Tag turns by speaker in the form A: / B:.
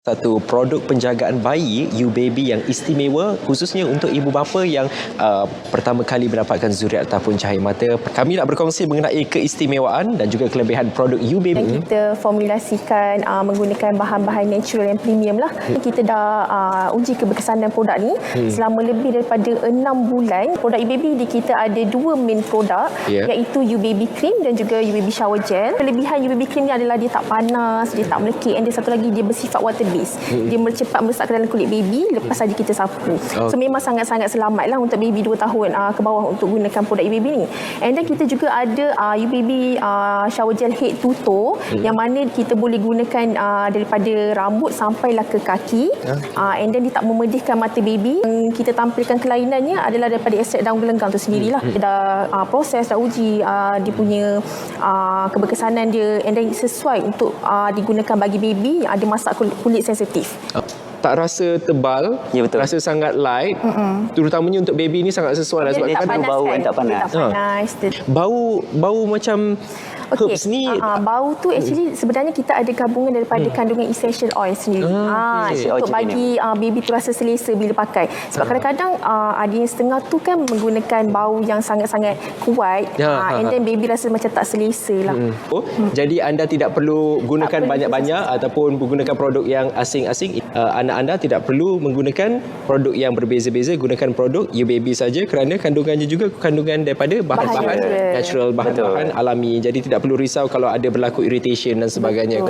A: Satu produk penjagaan bayi U-Baby yang istimewa khususnya untuk ibu bapa yang pertama kali mendapatkan zuriat ataupun cahaya mata. Kami nak berkongsi mengenai keistimewaan dan juga kelebihan produk U-Baby.
B: Yang kita formulasikan menggunakan bahan-bahan natural yang premium lah. Kita dah uji keberkesanan produk ni selama lebih daripada 6 bulan. Produk U-Baby di kita ada 2 main produk, iaitu U-Baby Cream dan juga U-Baby Shower Gel. Kelebihan U-Baby Cream ni adalah dia tak panas, dia tak melekit, dan dia satu lagi dia bersifat water base. Dia cepat meresap ke dalam kulit baby lepas saja kita sapu. So memang sangat-sangat selamat lah untuk baby 2 tahun ke bawah untuk gunakan produk U-Baby ni. And then kita juga ada U-Baby Shower Gel Head to Toe, yang mana kita boleh gunakan daripada rambut sampailah ke kaki. And then dia tak memedihkan mata baby. Yang kita tampilkan kelainannya adalah daripada ekstrak daun gelenggang tu sendirilah. Kita dah proses, dah uji dia punya keberkesanan dia, and then sesuai untuk digunakan bagi baby yang ada masalah kulit sensitif.
A: Tak rasa tebal, rasa sangat light. Terutamanya untuk baby ni sangat sesuai lah, sebab
B: Dia tak
A: kadang
B: panas
C: bau
B: kan?
C: tak panas.
B: Dia tak panas.
A: bau macam herbs ni.
B: Bau tu actually sebenarnya kita ada gabungan daripada kandungan essential oil sendiri. Untuk bagi baby tu rasa selesa bila pakai. Sebab kadang-kadang ada yang setengah tu kan menggunakan bau yang sangat-sangat kuat, and then baby rasa macam tak selesa lah.
A: Jadi anda tidak perlu gunakan banyak-banyak ataupun menggunakan produk yang asing-asing. Anak anda tidak perlu menggunakan produk yang berbeza-beza, gunakan produk U-Baby saja, kerana kandungannya juga kandungan daripada bahan-bahan natural, bahan-bahan alami. Jadi tidak perlu risau kalau ada berlaku irritation dan sebagainya.